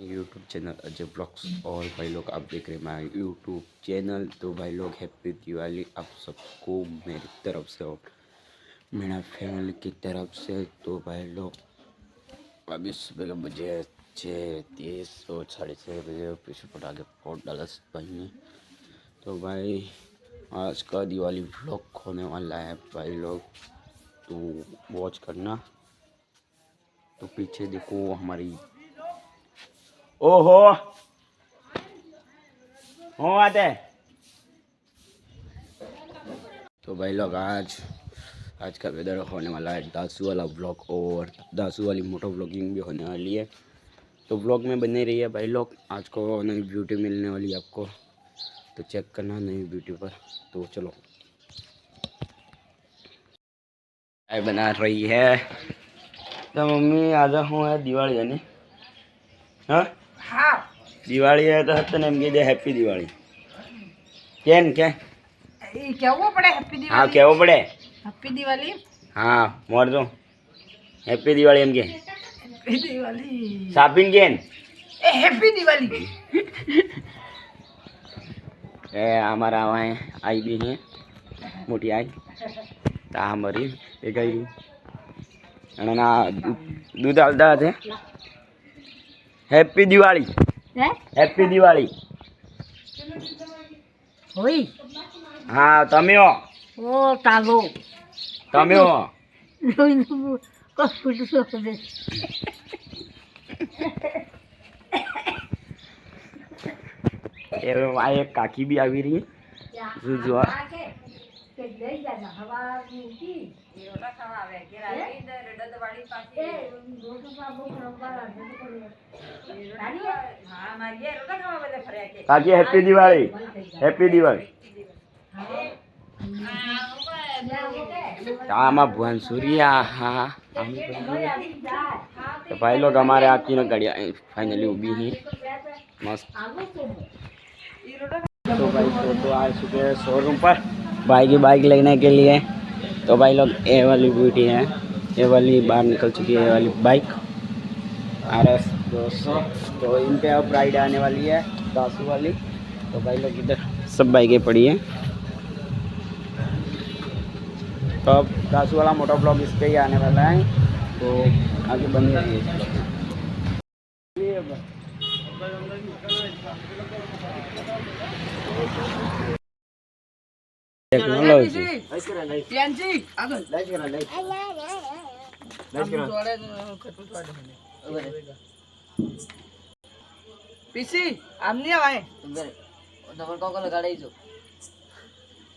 YouTube channel Ajay blogs. और भाई लोग आप देख रहे हैं मेरा यूट्यूब चैनल। तो भाई लोग हैप्पी दिवाली आप सबको मेरी तरफ से और मेरा फैमिली की तरफ से। तो भाई लोग अभी सुबह के बजे 6:30 और 6:30 बजे पीछे पटा के फोट डाला भाई ने। तो भाई आज का दिवाली व्लॉग होने वाला है भाई लोग, तो वॉच करना। तो पीछे देखो हमारी ओहो हो आते हैं। तो भाई लोग आज का वेदर होने वाला है दासू वाला व्लॉग और दासू वाली मोटो व्लॉगिंग भी होने वाली है। तो व्लॉग में बने रही है भाई लोग। आज को नई ब्यूटी मिलने वाली है आपको, तो चेक करना नई ब्यूटी पर। तो चलो चाय बना रही है तो मम्मी आज हूँ है दिवाली है नी। हाँ दिवाली है तो हत्ते नेम दे हैप्पी दिवाली केन के કેવું પડે હેપી દિવાળી। हाँ केवो पड़े હેપી દિવાળી। हाँ मोर दो हैप्पी दिवाली एम के હેપી દિવાળી शॉपिंग केन એ હેપી દિવાળી। ए हमारा वहाँ आई भी है मोटी आई ता हमारी एक आई અને ના दूध आलता थे। हैप्पी दिवाली हैप्पी दिवाली હોઈ हाँ तमे हो ઓ તાલો तमे हो જોઈ કશું શું એ આ એક કાકી બી આવી રહી જો જો કે લઈ જાના હવા ની એ રોટા ખાવા આવે કે રાઈ દે રેડા વાળી પાછી એ રોટો બાબો ખબર રાની હા મારી એ રોટા ખાવા બલે ફર્યા કે કાકી हैप्पी दिवाली हैप्पी दिवाली आमा भुवन सूर्या हाँ तो भाई लोग हमारे आप तीनों गाड़ियाँ फाइनली उभी ही मस्त। तो भाई तो आज सुबह शोरूम पर भाई की बाइक लेने के लिए। तो भाई लोग ए वाली ब्यूटी है, ए वाली बाहर निकल चुकी है, ए वाली बाइक RS 200। तो इन पे अब राइड आने वाली है दासू वाली। तो भाई लोग इधर सब बाइकें पड़ी हैं। तो अब दासू वाला मोटो ब्लॉग इस पे ही आने वाला है, तो आगे बनी रही है। टेक्नोलॉजी પ્યાંજી આગળ लाइक करा लाइक પીસી આમની આવાય डबल कॉक लगाड़ी जो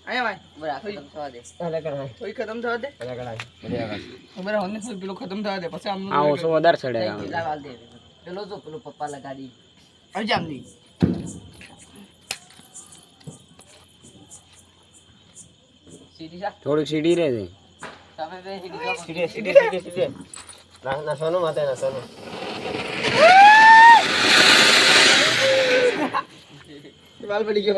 આયા ભાઈ बड़ा खत्म थवा दे पहले करा કોઈ ખતમ થવા દે पहले करा बढ़िया અમારા હોને ફૂલ પેલો ખતમ થવા દે પછી આમનું हां वो सो उधर चढ़ेगा लगा दे चलो जो पेलो पप्पा लगाड़ी આવી આમની सीधी सा थोड़ी सीढ़ी रह दे सामने पे सीधी सीढ़ी सीढ़ी सीढ़ी सीढ़ी ना सोनू माते ना सोनू बाल बड़ी के